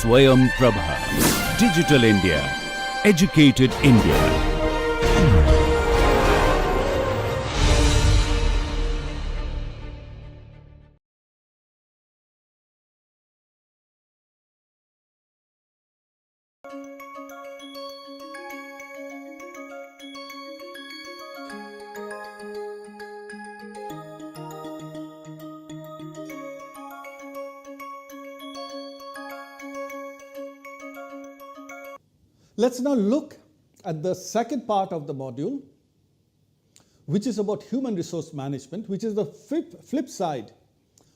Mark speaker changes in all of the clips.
Speaker 1: Swayam Prabha. Digital India. Educated India.
Speaker 2: Let's now look at the second part of the module, which is about human resource management, which is the flip side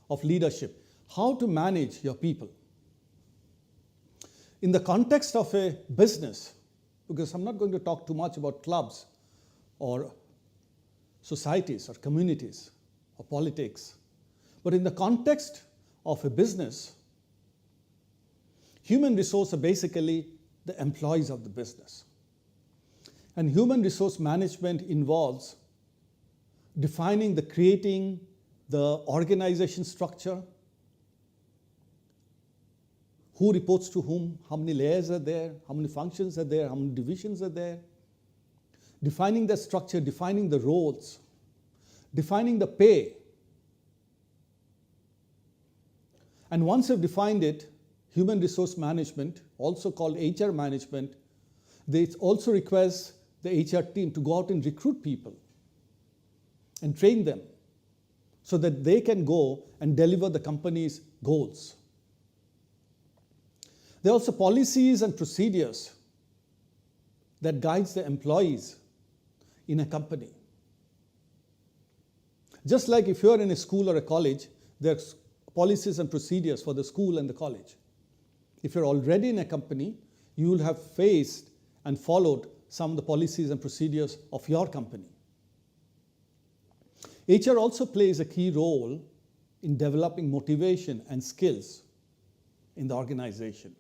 Speaker 2: of leadership, how to manage your people. In the context of a business, because I'm not going to talk too much about clubs or societies or communities or politics, but in the context of a business, human resource are basically the employees of the business. And human resource management involves creating the organization structure, who reports to whom, how many layers are there, how many functions are there, how many divisions are there, defining the structure, defining the roles, defining the pay. And once you've defined it, human resource management, also called HR management, it also requires the HR team to go out and recruit people and train them so that they can go and deliver the company's goals. There are also policies and procedures that guides the employees in a company. Just like if you're in a school or a college, there's policies and procedures for the school and the college. If you're already in a company, you will have faced and followed some of the policies and procedures of your company. HR also plays a key role in developing motivation and skills in the organization.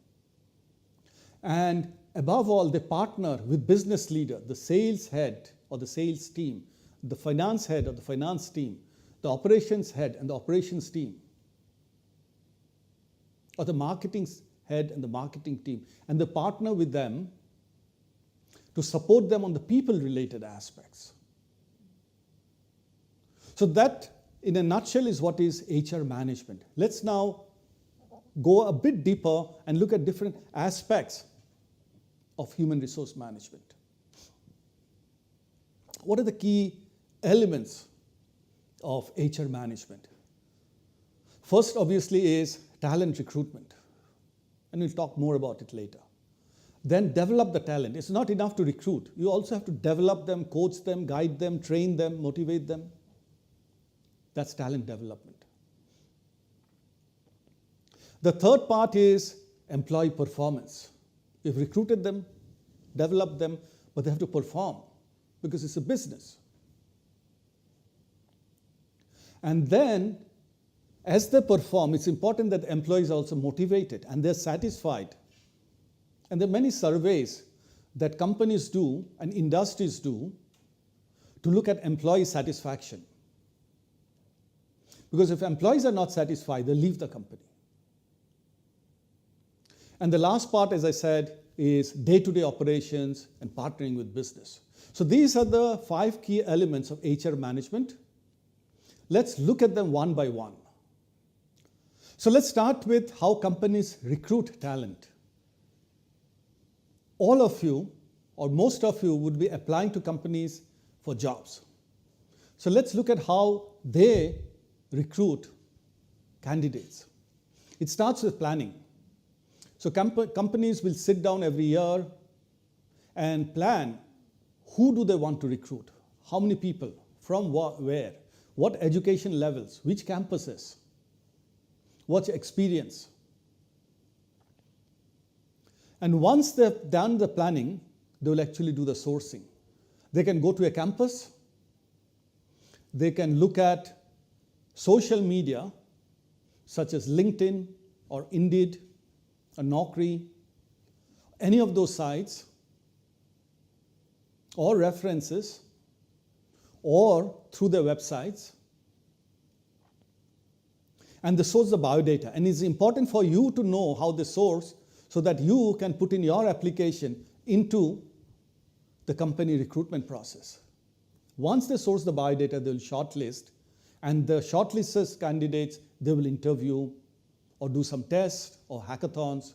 Speaker 2: And above all, they partner with business leader, the sales head or the sales team, the finance head or the finance team, the operations head and the operations team, or the marketing head and the marketing team, and they partner with them to support them on the people-related aspects. So that, in a nutshell, is what is HR management. Let's now go a bit deeper and look at different aspects of human resource management. What are the key elements of HR management? First, obviously, is talent recruitment. And we'll talk more about it later. Then develop the talent. It's not enough to recruit. You also have to develop them, coach them, guide them, train them, motivate them. That's talent development. The third part is employee performance. You've recruited them, developed them, but they have to perform because it's a business. And then, as they perform, it's important that the employees are also motivated and they're satisfied. And there are many surveys that companies do and industries do to look at employee satisfaction. Because if employees are not satisfied, they leave the company. And the last part, as I said, is day-to-day operations and partnering with business. So these are the 5 key elements of HR management. Let's look at them one by one. So let's start with how companies recruit talent. All of you, or most of you, would be applying to companies for jobs. So let's look at how they recruit candidates. It starts with planning. So companies will sit down every year and plan who do they want to recruit, how many people, from where, what education levels, which campuses, what's experience. And once they've done the planning, they will actually do the sourcing. They can go to a campus. They can look at social media, such as LinkedIn or Indeed or Naukri, any of those sites, or references, or through their websites. And they source the biodata. And it's important for you to know how they source so that you can put in your application into the company recruitment process. Once they source the biodata, they will shortlist, and the shortlisted candidates, they will interview or do some tests or hackathons.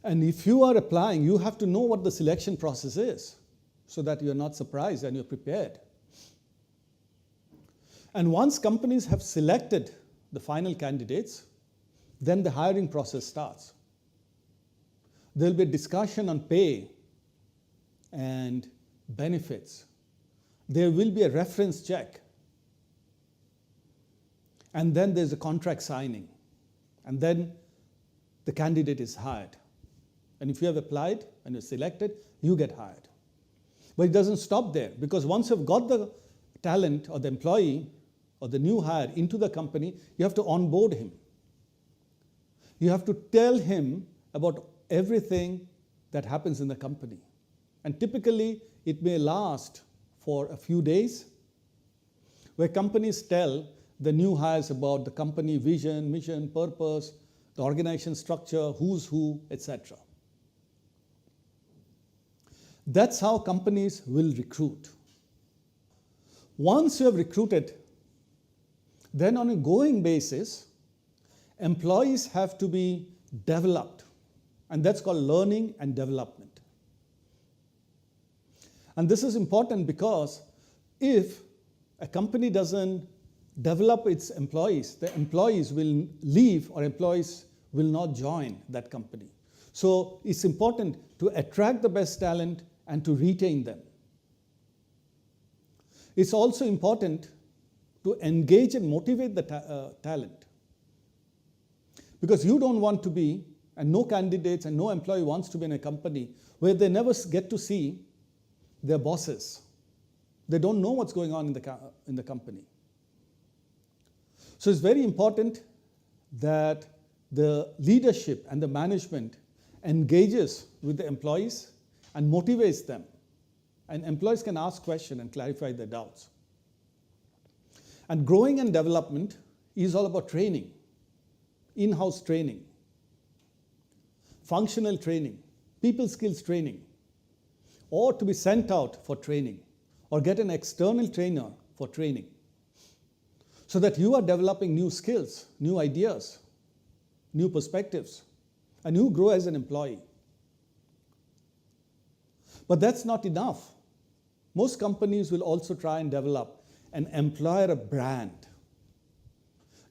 Speaker 2: And if you are applying, you have to know what the selection process is so that you're not surprised and you're prepared. And once companies have selected the final candidates, then the hiring process starts. There'll be a discussion on pay and benefits. There will be a reference check. And then there's a contract signing. And then the candidate is hired. And if you have applied and you're selected, you get hired. But it doesn't stop there, because once you've got the talent or the employee or the new hire into the company, you have to onboard him. You have to tell him about everything that happens in the company. And typically, it may last for a few days, where companies tell the new hires about the company vision, mission, purpose, the organization structure, who's who, etc. That's how companies will recruit. Once you have recruited, then on a going basis, employees have to be developed, and that's called learning and development. And this is important because if a company doesn't develop its employees, the employees will leave or employees will not join that company. So it's important to attract the best talent and to retain them. It's also important to engage and motivate the talent. Because you don't want to be, and no candidates and no employee wants to be in a company where they never get to see their bosses. They don't know what's going on in the company. So it's very important that the leadership and the management engages with the employees and motivates them. And employees can ask questions and clarify their doubts. And growing and development is all about training, in-house training, functional training, people skills training, or to be sent out for training, or get an external trainer for training, so that you are developing new skills, new ideas, new perspectives, and you grow as an employee. But that's not enough. Most companies will also try and develop an employer brand.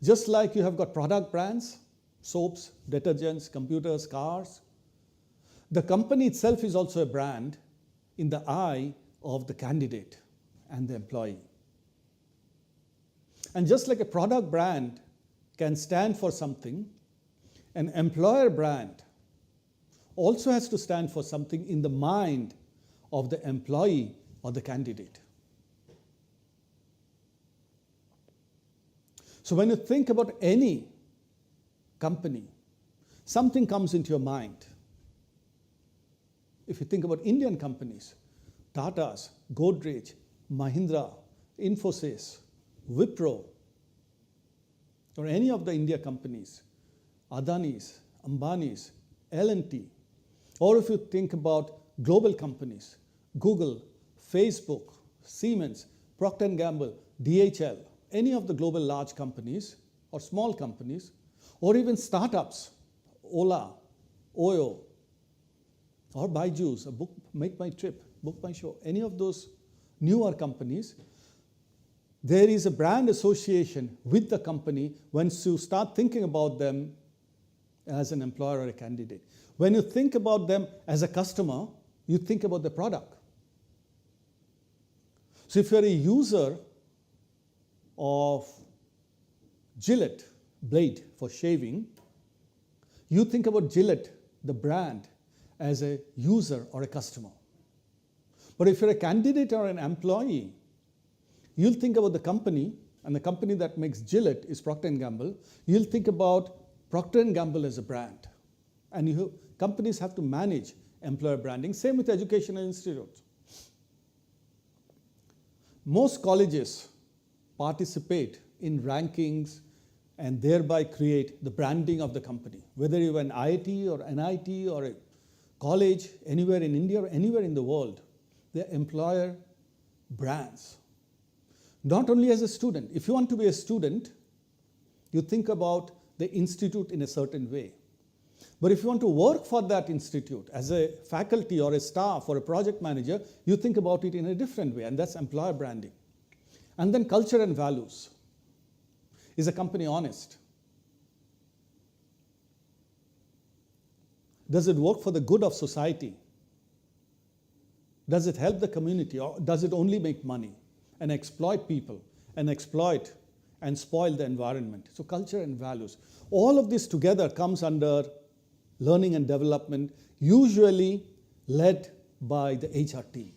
Speaker 2: Just like you have got product brands, soaps, detergents, computers, cars, the company itself is also a brand in the eye of the candidate and the employee. And just like a product brand can stand for something, an employer brand also has to stand for something in the mind of the employee or the candidate. So when you think about any company, something comes into your mind. If you think about Indian companies, Tata's, Godrej, Mahindra, Infosys, Wipro, or any of the India companies, Adani's, Ambani's, L&T, or if you think about global companies, Google, Facebook, Siemens, Procter & Gamble, DHL, any of the global large companies or small companies, or even startups, Ola, Oyo, or Byju's, Make My Trip, Book My Show, any of those newer companies, there is a brand association with the company once you start thinking about them as an employer or a candidate. When you think about them as a customer, you think about the product. So if you're a user of Gillette blade for shaving, you think about Gillette, the brand, as a user or a customer. But if you're a candidate or an employee, you'll think about the company, and the company that makes Gillette is Procter & Gamble. You'll think about Procter & Gamble as a brand. And companies have to manage employer branding. Same with educational institutes. Most colleges participate in rankings and thereby create the branding of the company. Whether you're an IIT or NIT or a college, anywhere in India or anywhere in the world, they're employer brands. Not only as a student. If you want to be a student, you think about the institute in a certain way. But if you want to work for that institute as a faculty or a staff or a project manager, you think about it in a different way, and that's employer branding. And then culture and values. Is a company honest? Does it work for the good of society? Does it help the community, or does it only make money and exploit people and exploit and spoil the environment? So culture and values. All of this together comes under learning and development, usually led by the HR team.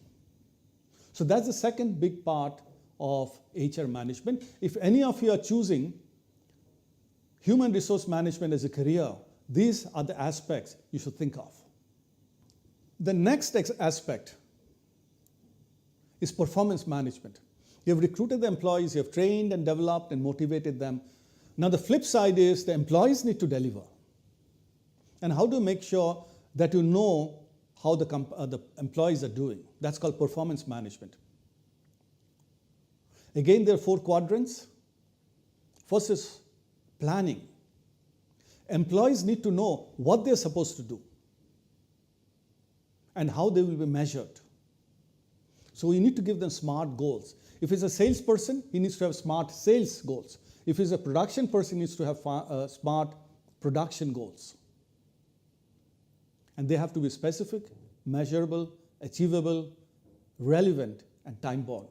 Speaker 2: So that's the second big part of HR management. If any of you are choosing human resource management as a career, these are the aspects you should think of. The next aspect is performance management. You have recruited the employees, you have trained and developed and motivated them. Now the flip side is the employees need to deliver. And how do you make sure that you know how the employees are doing? That's called performance management. Again, there are 4 quadrants. First is planning. Employees need to know what they're supposed to do and how they will be measured. So we need to give them SMART goals. If it's a salesperson, he needs to have SMART sales goals. If it's a production person, he needs to have SMART production goals. And they have to be specific, measurable, achievable, relevant, and time-bound.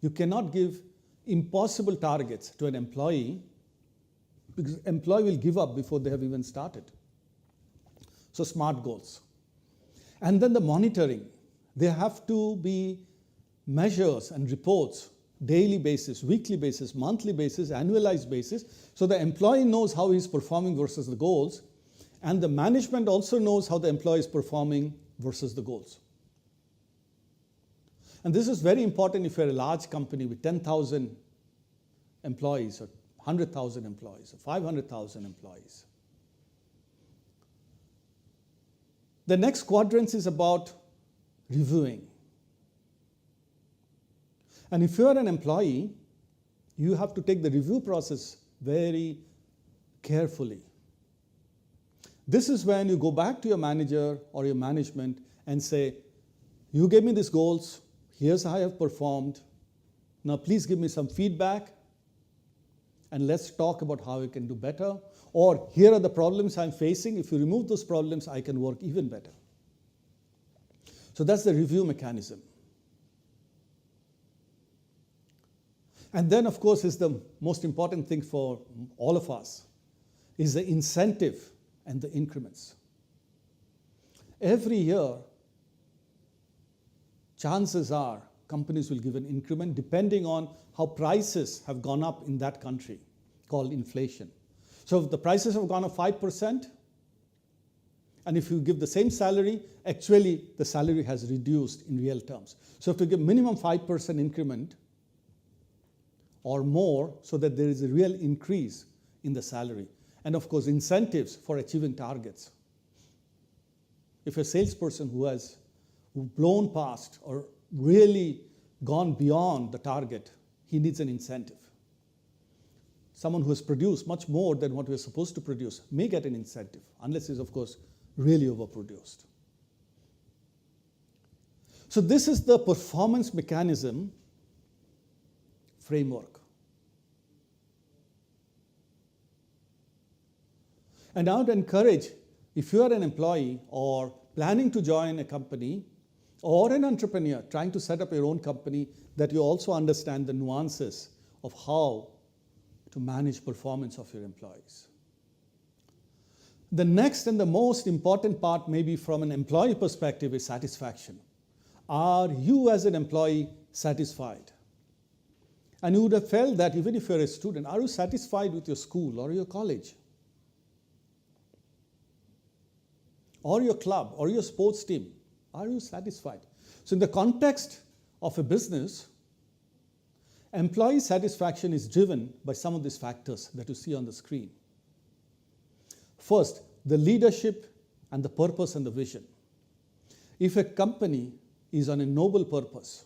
Speaker 2: You cannot give impossible targets to an employee because the employee will give up before they have even started. So SMART goals. And then the monitoring. There have to be measures and reports, daily basis, weekly basis, monthly basis, annualized basis, so the employee knows how he's performing versus the goals, and the management also knows how the employee is performing versus the goals. And this is very important if you're a large company with 10,000 employees or 100,000 employees or 500,000 employees. The next quadrant is about reviewing. And if you're an employee, you have to take the review process very carefully. This is when you go back to your manager or your management and say, you gave me these goals, here's how I have performed, now please give me some feedback and let's talk about how I can do better. Or here are the problems I'm facing, if you remove those problems, I can work even better. So that's the review mechanism. And then, of course, is the most important thing for all of us, is the incentive and the increments. Every year, chances are companies will give an increment depending on how prices have gone up in that country, called inflation. So if the prices have gone up 5%, and if you give the same salary, actually the salary has reduced in real terms. So if you give minimum 5% increment or more so that there is a real increase in the salary. And of course, incentives for achieving targets. If a salesperson who has blown past or really gone beyond the target, he needs an incentive. Someone who has produced much more than what we're supposed to produce may get an incentive, unless he's, of course, really overproduced. So this is the performance mechanism framework. And I would encourage, if you are an employee or planning to join a company or an entrepreneur trying to set up your own company, that you also understand the nuances of how to manage performance of your employees. The next and the most important part, maybe from an employee perspective, is satisfaction. Are you as an employee satisfied? And you would have felt that even if you're a student, are you satisfied with your school or your college? Or your club or your sports team? Are you satisfied? So in the context of a business, Employee satisfaction is driven by some of these factors that you see on the screen. First, the leadership and the purpose and the vision. If a company is on a noble purpose,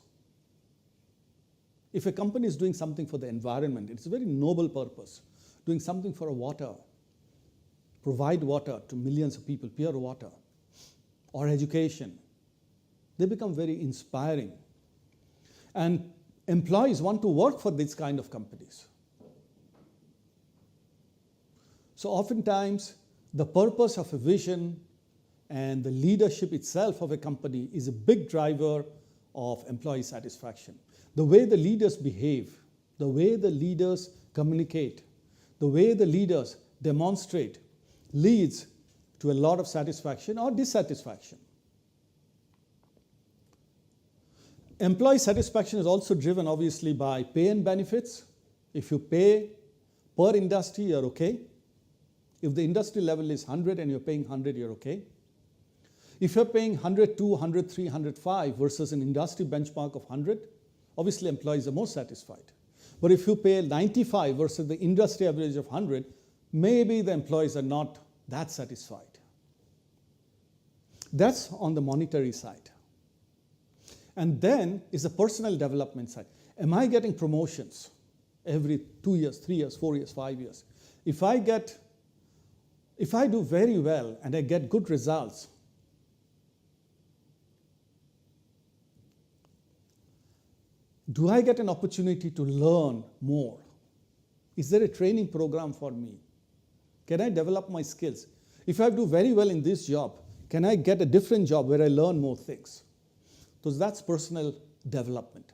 Speaker 2: if a company is doing something for the environment, it's a very noble purpose, doing something for water, provide water to millions of people, pure water, or education, they become very inspiring. And employees want to work for these kind of companies. So oftentimes, the purpose of a vision and the leadership itself of a company is a big driver of employee satisfaction. The way the leaders behave, the way the leaders communicate, the way the leaders demonstrate leads to a lot of satisfaction or dissatisfaction. Employee satisfaction is also driven obviously by pay and benefits. If you pay per industry, you're okay. If the industry level is 100 and you're paying 100, you're okay. If you're paying 102, 103, 105 versus an industry benchmark of 100, obviously employees are more satisfied. But if you pay 95 versus the industry average of 100, maybe the employees are not that satisfied. That's on the monetary side. And then is the personal development side. Am I getting promotions every 2 years, 3 years, 4 years, 5 years? If I do very well and I get good results, do I get an opportunity to learn more? Is there a training program for me? Can I develop my skills? If I do very well in this job, can I get a different job where I learn more things? So that's personal development.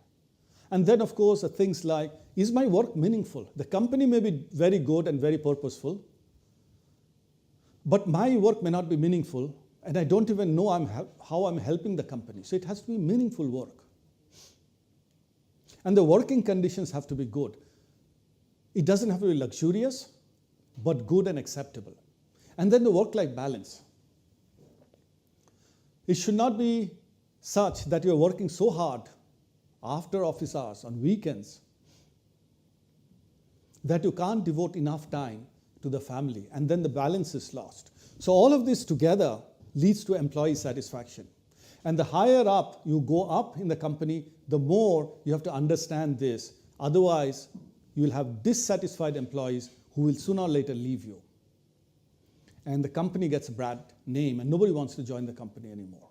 Speaker 2: And then, of course, things like, is my work meaningful? The company may be very good and very purposeful, but my work may not be meaningful, and I don't even know how I'm helping the company. So it has to be meaningful work. And the working conditions have to be good. It doesn't have to be luxurious, but good and acceptable. And then the work-life balance. It should not be such that you're working so hard after office hours, on weekends, that you can't devote enough time to the family, and then the balance is lost. So all of this together leads to employee satisfaction. And the higher up you go up in the company, the more you have to understand this. Otherwise, you will have dissatisfied employees who will sooner or later leave you. And the company gets a bad name, and nobody wants to join the company anymore.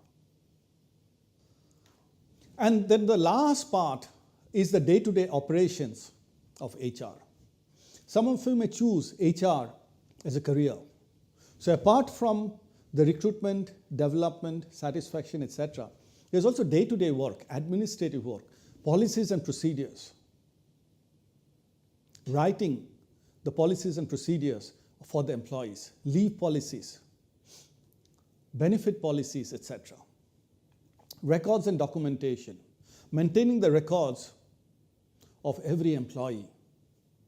Speaker 2: And then the last part is the day-to-day operations of HR. Some of you may choose HR as a career. So apart from the recruitment, development, satisfaction, etc., there's also day-to-day work, administrative work, policies and procedures, writing the policies and procedures for the employees, leave policies, benefit policies, etc. Records and documentation, maintaining the records of every employee,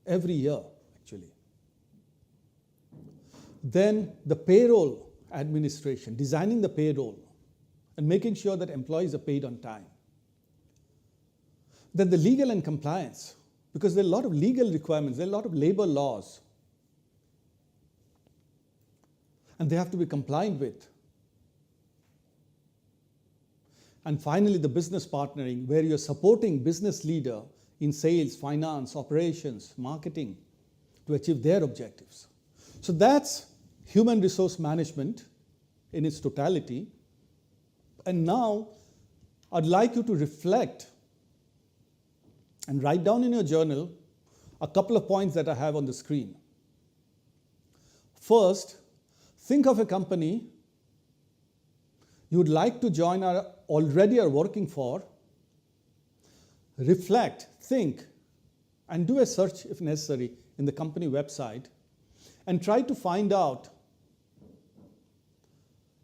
Speaker 2: every year actually. Then the payroll administration, designing the payroll and making sure that employees are paid on time. Then the legal and compliance, because there are a lot of legal requirements, there are a lot of labor laws, and they have to be compliant with. And finally, the business partnering, where you're supporting business leader in sales, finance, operations, marketing to achieve their objectives. So that's human resource management in its totality. And now I'd like you to reflect and write down in your journal a couple of points that I have on the screen. First, think of a company you would like to join or already are working for. Reflect, think, and do a search if necessary in the company website and try to find out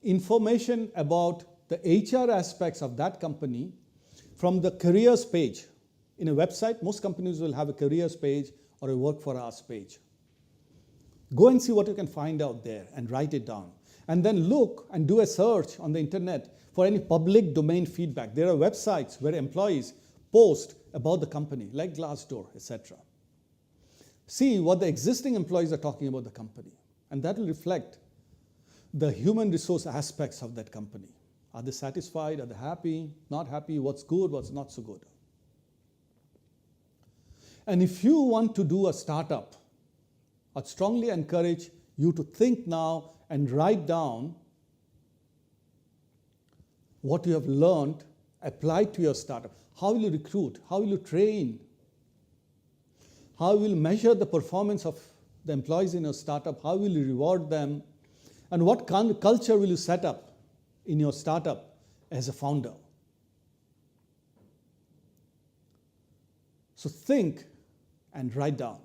Speaker 2: information about the HR aspects of that company from the careers page. In a website, most companies will have a careers page or a work for us page. Go and see what you can find out there and write it down. And then look and do a search on the internet for any public domain feedback. There are websites where employees post about the company, like Glassdoor, etc. See what the existing employees are talking about the company, and that will reflect the human resource aspects of that company. Are they satisfied? Are they happy? Not happy? What's good? What's not so good? And if you want to do a startup, I'd strongly encourage you to think now and write down what you have learned, apply to your startup. How will you recruit? How will you train? How will you measure the performance of the employees in your startup? How will you reward them? And what kind of culture will you set up in your startup as a founder? So think and write down.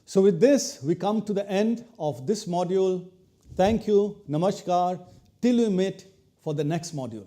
Speaker 2: So with this, we come to the end of this module. Thank you, namaskar, till we meet for the next module.